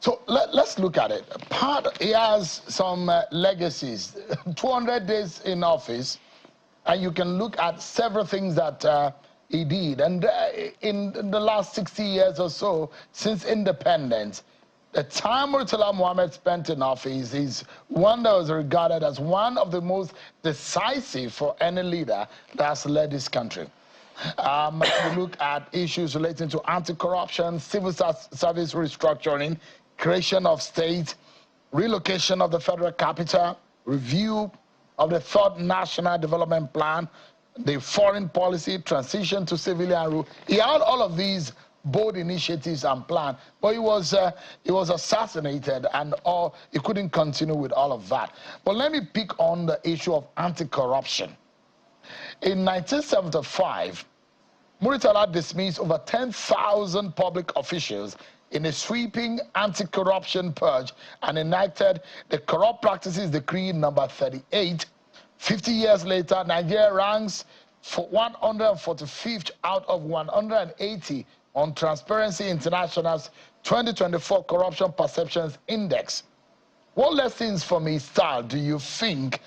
So let's look at it. He has some legacies. 200 days in office, and you can look at several things that he did. And in the last 60 years or so, since independence, the time Murtala Mohammed spent in office is one that was regarded as one of the most decisive for any leader that has led this country. You look at issues relating to anti-corruption, civil service restructuring, creation of state, relocation of the federal capital, review of the third national development plan, the foreign policy, transition to civilian rule. He had all of these bold initiatives and plans, but he was assassinated, and he couldn't continue with all of that. But let me pick on the issue of anti-corruption. In 1975, Murtala dismissed over 10,000 public officials in a sweeping anti-corruption purge and enacted the Corrupt Practices Decree number 38. 50 years later, Nigeria ranks for 145th out of 180 on Transparency International's 2024 Corruption Perceptions Index. What lessons from his style do you think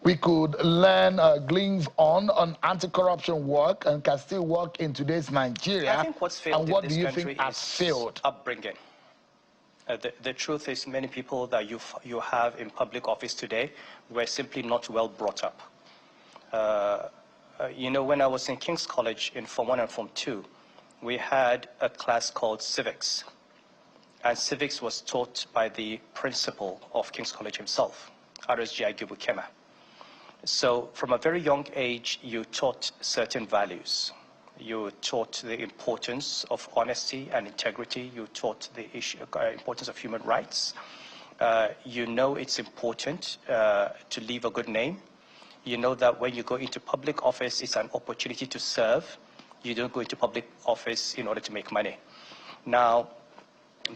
we could learn a glimpse on anti-corruption work and can still work in today's Nigeria? I think what's failed and what in do this you country think has failed? Upbringing. The truth is, many people that you have in public office today were simply not well brought up. You know, when I was in King's College in Form 1 and Form 2, we had a class called Civics. And Civics was taught by the principal of King's College himself, RSG Agibukema. So from a very young age, you taught certain values. You taught the importance of honesty and integrity. You taught the importance of human rights. You know it's important to leave a good name. You know that when you go into public office, it's an opportunity to serve. You don't go into public office in order to make money. Now,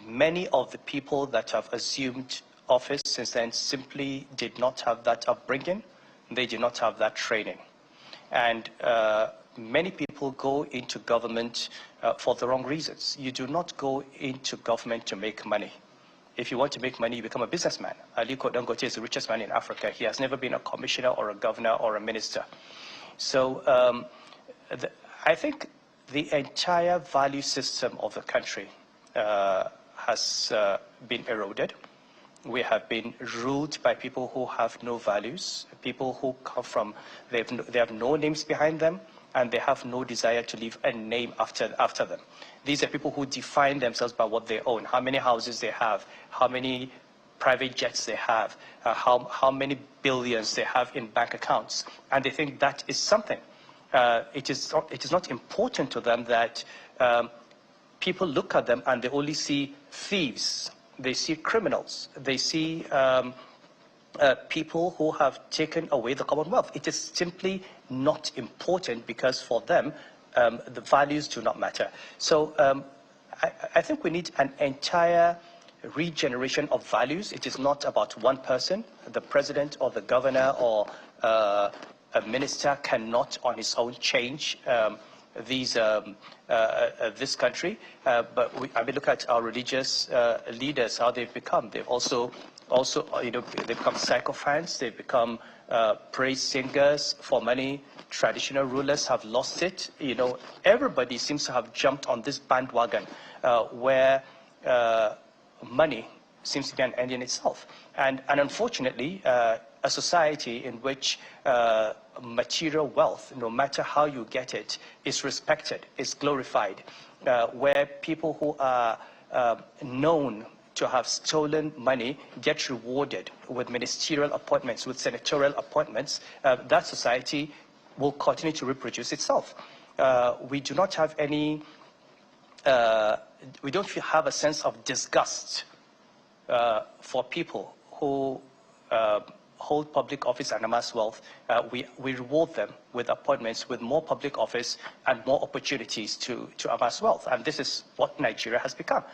many of the people that have assumed office since then simply did not have that upbringing. They did not have that training. And many people go into government for the wrong reasons. You do not go into government to make money. If you want to make money, you become a businessman. Aliko Dangote is the richest man in Africa. He has never been a commissioner or a governor or a minister. So I think the entire value system of the country has been eroded. We have been ruled by people who have no values, people who come from, they have no names behind them, and they have no desire to leave a name after them. These are people who define themselves by what they own, how many houses they have, how many private jets they have, how many billions they have in bank accounts, and they think that is something. It is not important to them that people look at them and they only see thieves. They see criminals. They see people who have taken away the Commonwealth. It is simply not important because for them, the values do not matter. So I think we need an entire regeneration of values. It is not about one person. The president or the governor or a minister cannot on his own change this country, but I mean, look at our religious leaders, how they've become. They've also, you know, they've become sycophants. They've become praise singers for money. Traditional rulers have lost it. You know, everybody seems to have jumped on this bandwagon where money seems to be an end in itself. And unfortunately, a society in which material wealth, no matter how you get it, is respected, is glorified, where people who are known to have stolen money get rewarded with ministerial appointments, with senatorial appointments, that society will continue to reproduce itself. We do not have any, we don't have a sense of disgust for people who hold public office and amass wealth. We reward them with appointments, with more public office and more opportunities to amass wealth. And this is what Nigeria has become.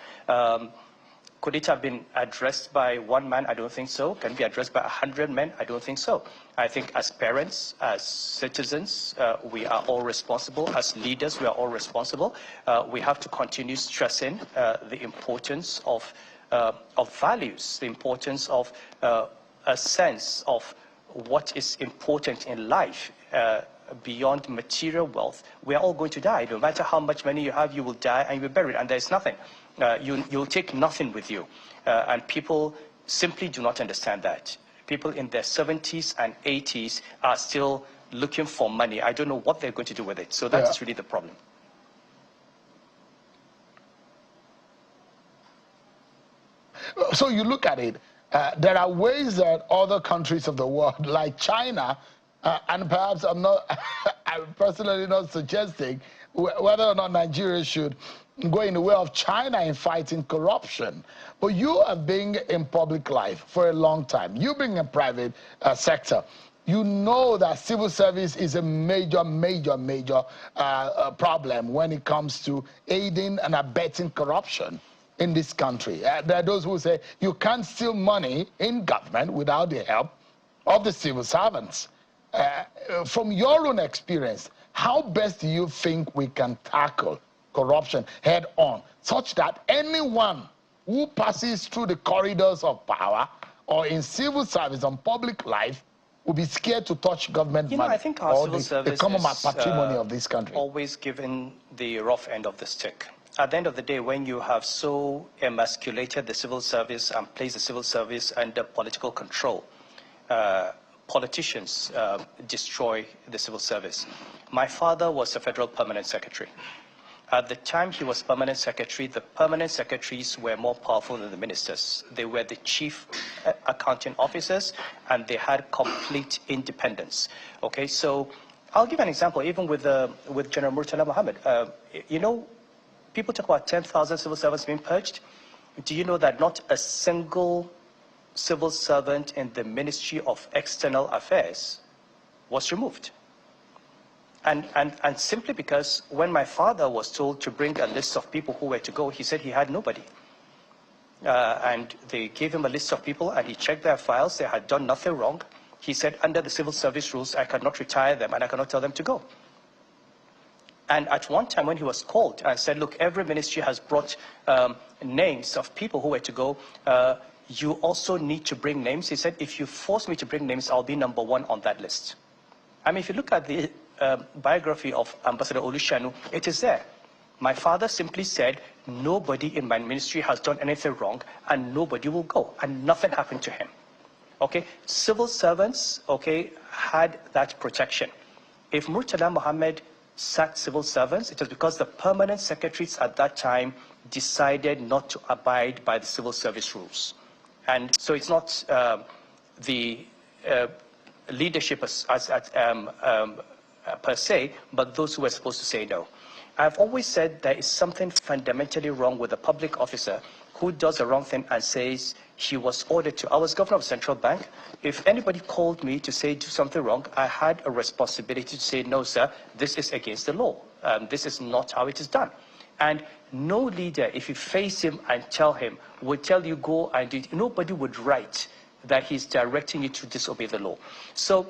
Could it have been addressed by one man? I don't think so. Can it be addressed by 100 men? I don't think so. I think as parents, as citizens, we are all responsible. As leaders, we are all responsible. We have to continue stressing the importance of values, the importance of a sense of what is important in life beyond material wealth. We are all going to die. No matter how much money you have, you will die and you'll be buried, and there's nothing. You'll take nothing with you. And people simply do not understand that. People in their 70s and 80s are still looking for money. I don't know what they're going to do with it. So that is really the problem. So you look at it, there are ways that other countries of the world, like China, and perhaps I'm personally not suggesting whether or not Nigeria should go in the way of China in fighting corruption. But you have been in public life for a long time. You've been in private sector. You know that civil service is a major problem when it comes to aiding and abetting corruption in this country. There are those who say you can't steal money in government without the help of the civil servants. From your own experience, how best do you think we can tackle corruption head on, such that anyone who passes through the corridors of power or in civil service on public life will be scared to touch government money? I think our civil service the common patrimony of this country. Always given the rough end of the stick. At the end of the day, when you have so emasculated the civil service and placed the civil service under political control, politicians destroy the civil service. My father was a federal permanent secretary. At the time he was permanent secretary, the permanent secretaries were more powerful than the ministers. They were the chief accounting officers, and they had complete independence. Okay, so I'll give an example, even with General Murtala Mohammed. You know, people talk about 10,000 civil servants being purged. Do you know that not a single civil servant in the Ministry of External Affairs was removed? And simply because when my father was told to bring a list of people who were to go, he said he had nobody. And they gave him a list of people, and he checked their files. They had done nothing wrong. He said, under the civil service rules, I cannot retire them, and I cannot tell them to go. And at one time when he was called and said, look, every ministry has brought names of people who were to go. You also need to bring names. He said, if you force me to bring names, I'll be number one on that list. I mean, if you look at the biography of Ambassador Olushanu, it is there. My father simply said, nobody in my ministry has done anything wrong, and nobody will go. And nothing happened to him. Okay, civil servants, okay, had that protection. If Murtala Mohammed sacked civil servants, it was because the permanent secretaries at that time decided not to abide by the civil service rules. And so it's not the leadership per se, but those who were supposed to say no. I've always said there is something fundamentally wrong with a public officer who does the wrong thing and says he was ordered to. I was governor of Central Bank. If anybody called me to say do something wrong, I had a responsibility to say, no, sir, this is against the law. This is not how it is done. And no leader, if you face him and tell him, would tell you go and do it. Nobody would write that he's directing you to disobey the law. So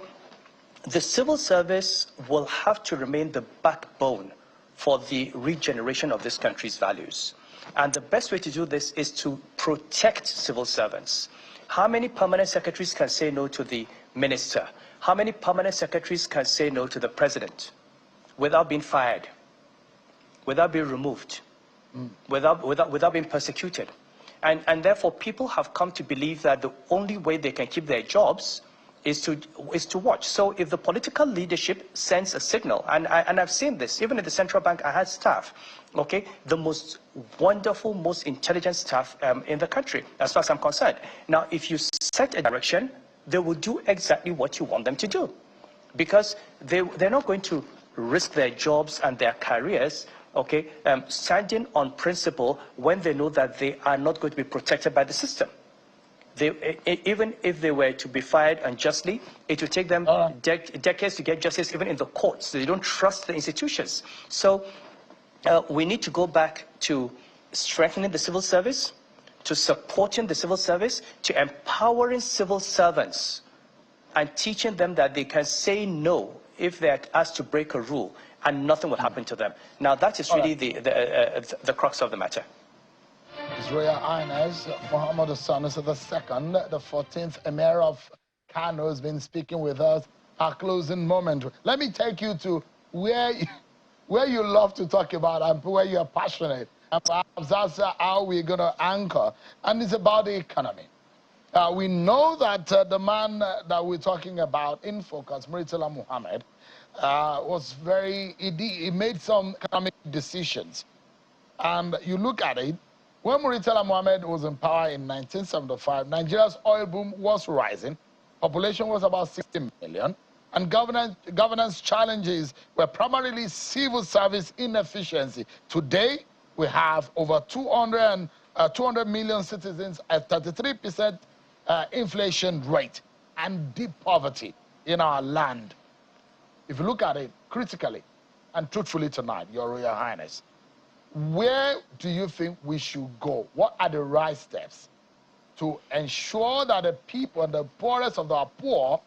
the civil service will have to remain the backbone for the regeneration of this country's values. And the best way to do this is to protect civil servants. How many permanent secretaries can say no to the minister? How many permanent secretaries can say no to the president without being fired, without being removed, without being persecuted? And therefore, people have come to believe that the only way they can keep their jobs is to watch. So if the political leadership sends a signal, and I've seen this, even at the central bank, I had staff, okay, the most wonderful, most intelligent staff in the country, as far as I'm concerned. Now, if you set a direction, they will do exactly what you want them to do, because they're not going to risk their jobs and their careers, okay, standing on principle when they know that they are not going to be protected by the system. Even if they were to be fired unjustly, it would take them decades to get justice, even in the courts. They don't trust the institutions. So we need to go back to strengthening the civil service, to supporting the civil service, to empowering civil servants, and teaching them that they can say no if they're asked to break a rule, and nothing will happen to them. Now, that is really the crux of the matter. His Royal Highness Muhammad Sanusi II, the 14th Emir of Kano, has been speaking with us. Our closing moment. Let me take you to where you love to talk about and where you're passionate. And perhaps that's how we're going to anchor. And it's about the economy. We know that the man that we're talking about in focus, Murtala Muhammad, was he made some economic decisions. And you look at it, when Murtala Muhammad was in power in 1975, Nigeria's oil boom was rising. Population was about 60 million. And governance challenges were primarily civil service inefficiency. Today, we have over 200 million citizens at 33% inflation rate and deep poverty in our land. If you look at it critically and truthfully tonight, Your Royal Highness, where do you think we should go? What are the right steps to ensure that the people and the poorest of our poor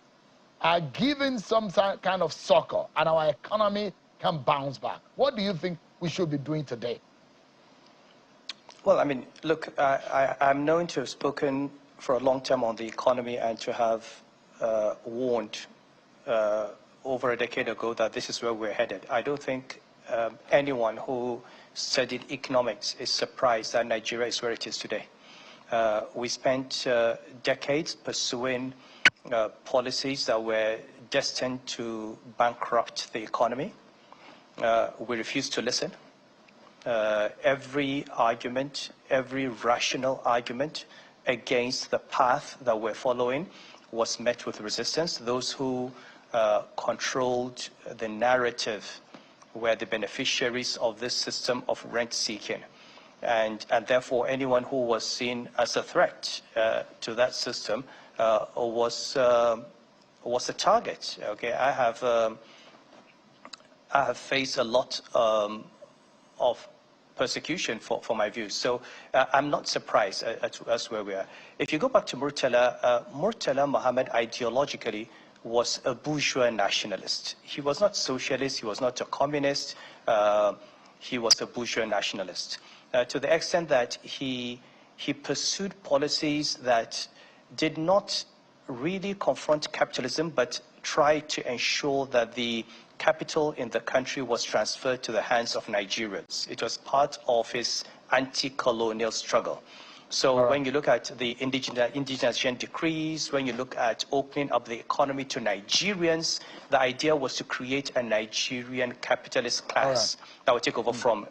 are given some kind of succor and our economy can bounce back? What do you think we should be doing today? Well, I mean, look, I'm known to have spoken for a long time on the economy and to have warned over a decade ago that this is where we're headed. I don't think anyone who studied economics is surprised that Nigeria is where it is today. We spent decades pursuing policies that were destined to bankrupt the economy. We refused to listen. Every argument, every rational argument against the path that we're following was met with resistance. Those who controlled the narrative were the beneficiaries of this system of rent-seeking. And therefore, anyone who was seen as a threat to that system was a target. Okay, I have faced a lot of persecution for my views. So I'm not surprised as where we are. If you go back to Murtala Muhammad ideologically was a bourgeois nationalist. He was not socialist, he was not a communist, he was a bourgeois nationalist. To the extent that he pursued policies that did not really confront capitalism, but tried to ensure that the capital in the country was transferred to the hands of Nigerians. It was part of his anti-colonial struggle. So when you look at the indigenization decrees, when you look at opening up the economy to Nigerians, the idea was to create a Nigerian capitalist class that would take over from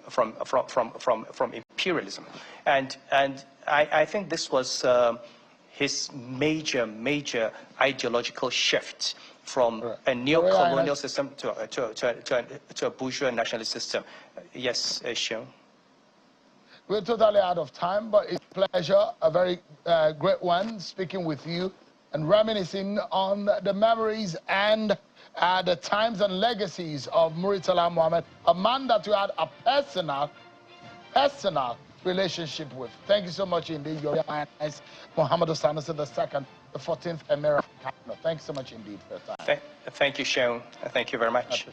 imperialism. And I think this was his major ideological shift from a neo-colonial system to a bourgeois nationalist system. Yes, Sean. We're totally out of time, but it's a pleasure, a very great one, speaking with you and reminiscing on the memories and the times and legacies of Murtala Muhammad, a man that you had a personal relationship with. Thank you so much indeed, Your Highness Muhammad Sanusi II, the 14th Emir of Kano. Thank you so much indeed for your time. Thank you, Sean. Thank you very much.